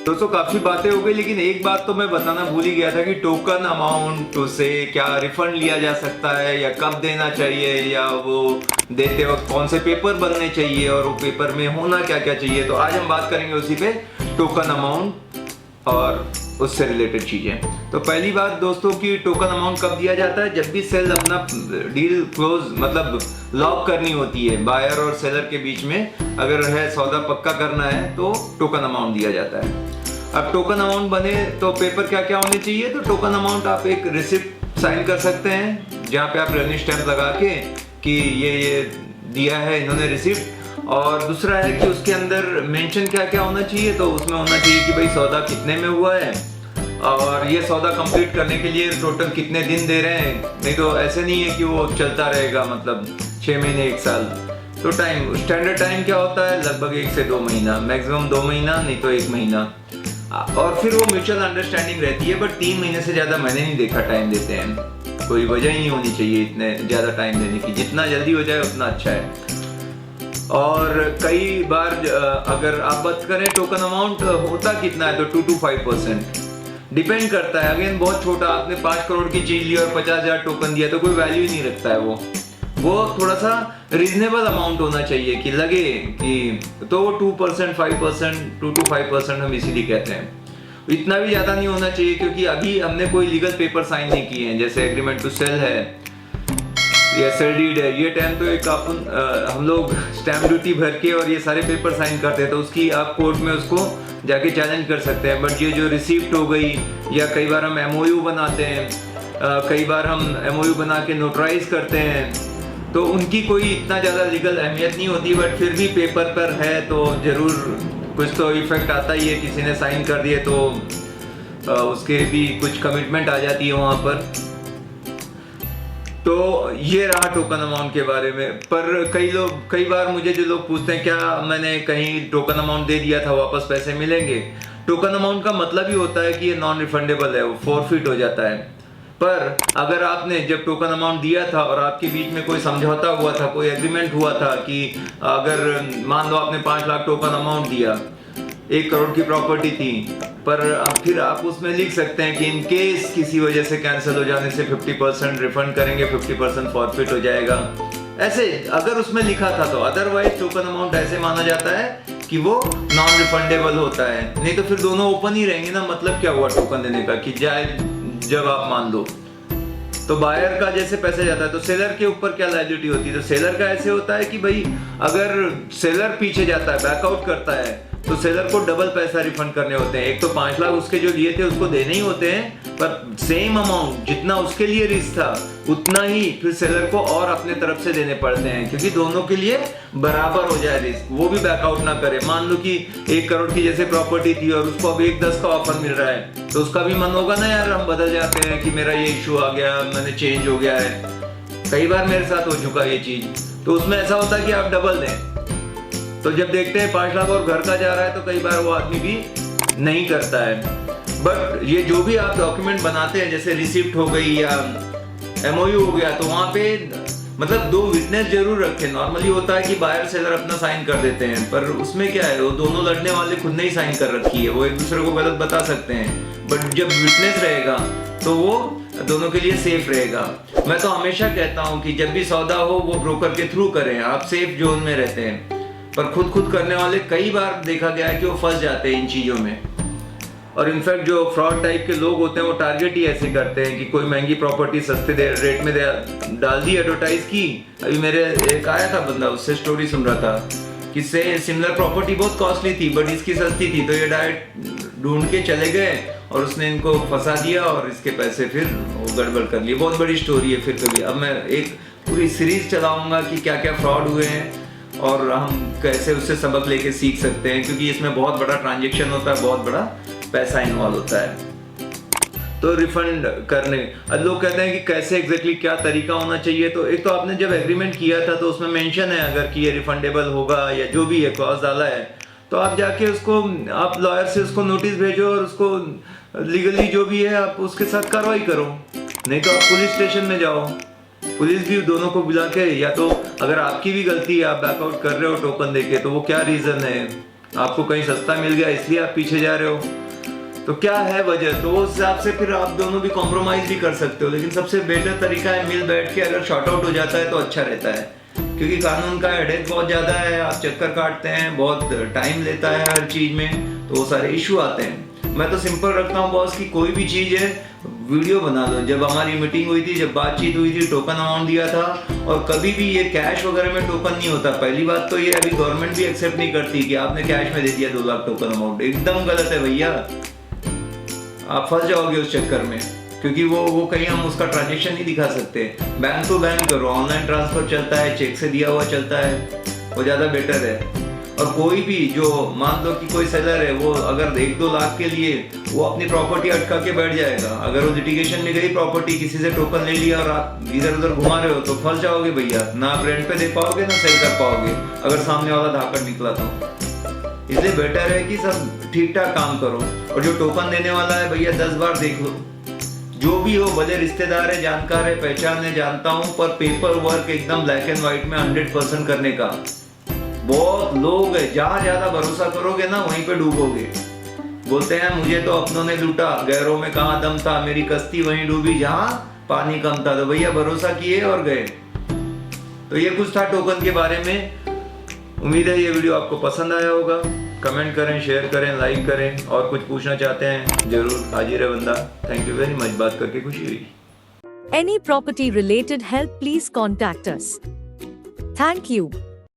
दोस्तों काफी बातें हो गई, लेकिन एक बात तो मैं बताना भूल ही गया था कि टोकन अमाउंट से क्या रिफंड लिया जा सकता है या कब देना चाहिए, या वो देते वक्त कौन से पेपर बनने चाहिए और वो पेपर में होना क्या क्या चाहिए। तो आज हम बात करेंगे उसी पे, टोकन अमाउंट और उससे रिलेटेड चीजें। तो पहली बात दोस्तों की, टोकन अमाउंट कब दिया जाता है? जब भी सेल अपना डील क्लोज मतलब लॉक करनी होती है बायर और सेलर के बीच में, अगर है सौदा पक्का करना है तो टोकन अमाउंट दिया जाता है। अब टोकन अमाउंट बने तो पेपर क्या क्या होने चाहिए? तो टोकन अमाउंट आप एक रिसिप्ट साइन कर सकते हैं जहाँ पे आप रेवेन्यू स्टैंप लगा के कि ये दिया है इन्होंने रिसिप्ट। और दूसरा है कि उसके अंदर मेंशन क्या क्या होना चाहिए, तो उसमें होना चाहिए कि भाई सौदा कितने में हुआ है और ये सौदा कंप्लीट करने के लिए टोटल कितने दिन दे रहे हैं। नहीं तो ऐसे नहीं है कि वो चलता रहेगा मतलब 6 महीने 1 साल। तो टाइम, स्टैंडर्ड टाइम क्या होता है? लगभग 1 से 2 महीना, मैक्सिमम 2 महीना, नहीं तो 1 महीना। और फिर वो म्यूचुअल अंडरस्टैंडिंग रहती है, बट 3 महीने से ज्यादा मैंने नहीं देखा टाइम देते हैं। कोई वजह ही नहीं होनी चाहिए इतने ज्यादा टाइम देने की, जितना जल्दी हो जाए उतना अच्छा है। और कई बार अगर आप बात करें टोकन अमाउंट होता कितना है, तो 2 to 5% डिपेंड करता है। अगेन बहुत छोटा, आपने 5 करोड़ की चीज ली और 50,000 टोकन दिया तो कोई वैल्यू ही नहीं रखता है। वो थोड़ा सा रीजनेबल अमाउंट होना चाहिए कि लगे कि, तो वो 2%, 5%, 2 to 5% हम इसीलिए कहते हैं। इतना भी ज्यादा नहीं होना चाहिए, क्योंकि अभी हमने कोई लीगल पेपर साइन नहीं किए हैं, जैसे एग्रीमेंट टू सेल है या सेल डीड है। ये टाइम तो एक हम लोग स्टैम्प ड्यूटी भर के और ये सारे पेपर साइन करते हैं, तो उसकी आप कोर्ट में उसको जाके चैलेंज कर सकते हैं। बट ये जो रिसिप्ट हो गई, या कई बार हम एमओयू बनाते हैं, कई बार हम एमओयू बना के नोटराइज करते हैं, तो उनकी कोई इतना ज़्यादा लीगल अहमियत नहीं होती। बट फिर भी पेपर पर है तो ज़रूर कुछ तो इफेक्ट आता ही है। किसी ने साइन कर दिए तो उसके भी कुछ कमिटमेंट आ जाती है वहाँ पर। तो ये रहा टोकन अमाउंट के बारे में। पर कई बार मुझे जो लोग पूछते हैं, क्या मैंने कहीं टोकन अमाउंट दे दिया था, वापस पैसे मिलेंगे? टोकन अमाउंट का मतलब ही होता है कि ये नॉन रिफंडेबल है, वो फॉरफिट हो जाता है। पर अगर आपने जब टोकन अमाउंट दिया था और आपके बीच में कोई समझौता हुआ था, कोई एग्रीमेंट हुआ था कि अगर मान लो आपने 5 लाख टोकन अमाउंट दिया, 1 करोड़ की प्रॉपर्टी थी, पर फिर आप उसमें लिख सकते हैं कि इन केस किसी वजह से कैंसिल हो जाने से 50% रिफंड करेंगे, 50% फॉरफिट हो जाएगा। ऐसे अगर उसमें लिखा था तो, अदरवाइज टोकन अमाउंट ऐसे माना जाता है कि वो नॉन रिफंडेबल होता है। नहीं तो फिर दोनों ओपन ही रहेंगे ना, मतलब क्या हुआ टोकन देने का कि जाए जब आप मान लो। तो बायर का जैसे पैसा जाता है तो सेलर के ऊपर क्या लायबिलिटी होती है? तो सेलर का ऐसे होता है कि भाई अगर सेलर पीछे जाता है, बैकआउट करता है, तो सेलर को डबल पैसा रिफंड करने होते हैं। एक तो 5 लाख उसके जो लिए थे उसको देने ही होते हैं, पर सेम अमाउंट जितना उसके लिए रिस्क था उतना ही फिर सेलर को और अपने तरफ से देने पड़ते हैं, क्योंकि दोनों के लिए बराबर हो जाए रिस्क, वो भी बैकआउट ना करे। मान लो कि 1 करोड़ की जैसे प्रॉपर्टी थी और उसको अब 1.10 का ऑफर मिल रहा है, तो उसका भी मन होगा ना, यार हम बदल जाते हैं कि मेरा ये इशू आ गया, मैंने चेंज हो गया है। कई बार मेरे साथ हो चुका ये चीज। तो उसमें ऐसा होता है कि आप डबल दें, तो जब देखते हैं 5 लाख और घर का जा रहा है तो कई बार वो आदमी भी नहीं करता है। बट ये जो भी आप डॉक्यूमेंट बनाते हैं, जैसे रिसिप्ट हो गई या एमओयू हो गया, तो वहाँ पे मतलब 2 विटनेस जरूर रखें। नॉर्मली होता है कि बायर सेलर अपना साइन कर देते हैं, पर उसमें क्या है, वो दोनों लड़ने वाले खुद ने ही साइन कर रखी है, वो एक दूसरे को गलत बता सकते हैं। बट जब विटनेस रहेगा तो वो दोनों के लिए सेफ रहेगा। मैं तो हमेशा कहता हूँ कि जब भी सौदा हो वो ब्रोकर के थ्रू करें, आप सेफ जोन में रहते हैं। पर खुद करने वाले कई बार देखा गया है कि वो फंस जाते हैं इन चीजों में। और इनफैक्ट जो फ्रॉड टाइप के लोग होते हैं वो टारगेट ही ऐसे करते हैं कि कोई महंगी प्रॉपर्टी सस्ते रेट में डाल दी, एडवर्टाइज की। अभी मेरे एक आया था बंदा, उससे स्टोरी सुन रहा था कि सिमिलर प्रॉपर्टी बहुत कॉस्टली थी बट इसकी सस्ती थी, तो ये डायरेक्ट ढूंढ के चले गए और उसने इनको फंसा दिया और इसके पैसे फिर वो गड़बड़ कर लिए। बहुत बड़ी स्टोरी है। फिर कभी अब मैं एक पूरी सीरीज चलाऊंगा कि क्या क्या फ्रॉड हुए हैं और हम कैसे उससे सबक लेके सीख सकते हैं, क्योंकि इसमें बहुत बड़ा ट्रांजैक्शन होता है, बहुत बड़ा पैसा इन्वॉल्व होता है। तो रिफंड करने अब लोग कहते हैं कि कैसे एग्जैक्टली क्या तरीका होना चाहिए। तो एक तो आपने जब एग्रीमेंट किया था तो उसमें मेंशन है अगर कि ये रिफंडेबल होगा या जो भी है क्लॉज डाला है, तो आप जाके उसको, आप लॉयर से उसको नोटिस भेजो और उसको लीगली जो भी है आप उसके साथ कार्रवाई करो। नहीं तो आप पुलिस स्टेशन में जाओ, पुलिस भी दोनों को बुला के, या तो अगर आपकी भी गलती है, आप बैकआउट कर रहे हो टोकन देके, तो वो क्या रीजन है, आपको कहीं सस्ता मिल गया इसलिए आप पीछे जा रहे हो। तो क्या है वजह, तो उस हिसाब से फिर आप दोनों भी कॉम्प्रोमाइज भी कर सकते हो, लेकिन सबसे बेटर तरीका है मिल बैठ के अगर शॉर्ट आउट हो जाता है तो अच्छा रहता है, क्योंकि कानून का हेडेक बहुत ज़्यादा है, आप चक्कर काटते हैं, बहुत टाइम लेता है हर चीज़ में, तो वो सारे इशू आते हैं। मैं तो सिंपल रखता हूँ बॉस की कोई भी चीज़ है वीडियो बना दो। जब हमारी मीटिंग हुई थी, जब बातचीत हुई थी, टोकन अमाउंट दिया था, और कभी भी ये कैश वगैरह में टोकन नहीं होता। पहली बात तो ये अभी गवर्नमेंट भी एक्सेप्ट नहीं करती कि आपने कैश में दे दिया 2 लाख टोकन अमाउंट, एकदम गलत है भैया, आप फंस जाओगे उस चक्कर में, क्योंकि वो कहीं हम उसका ट्रांजेक्शन नहीं दिखा सकते। बैंक टू बैंक करो, ऑनलाइन ट्रांसफर चलता है, चेक से दिया हुआ चलता है, वो ज़्यादा बेटर है। और कोई भी जो मान लो कि कोई सेलर है, वो अगर 1-2 लाख के लिए वो अपनी प्रॉपर्टी अटका के बैठ जाएगा, अगर वो लिटिगेशन में गई प्रॉपर्टी, किसी से टोकन ले लिया और आप इधर उधर घुमा रहे हो, तो फंस जाओगे भैया, ना आप रेंट पे दे पाओगे ना सेल कर पाओगे अगर सामने वाला धाकड़ निकला तो। इसलिए बेटर है कि सब ठीक ठाक काम करो, और जो टोकन देने वाला है भैया 10 बार देख लो, जो भी हो, भले रिश्तेदार है, जानकार है, पहचान है, जानता हूँ, पर पेपर वर्क एकदम ब्लैक एंड व्हाइट में 100% करने का। बहुत लोग है, जहाँ ज्यादा भरोसा करोगे ना वहीं पे डूबोगे। बोलते हैं मुझे तो अपनों ने लूटा, गैरों में कहाँ दम था, मेरी कश्ती वहीं डूबी जहाँ पानी कम था। तो भैया भरोसा किए और गए। तो ये कुछ था टोकन के बारे में। उम्मीद है ये वीडियो आपको पसंद आया होगा। कमेंट करें, शेयर करें, लाइक करें, और कुछ पूछना चाहते हैं जरूर हाजिर है बंदा। थैंक यू वेरी मच, बात करके खुशी हुई। Any property related help, please contact us. Thank you.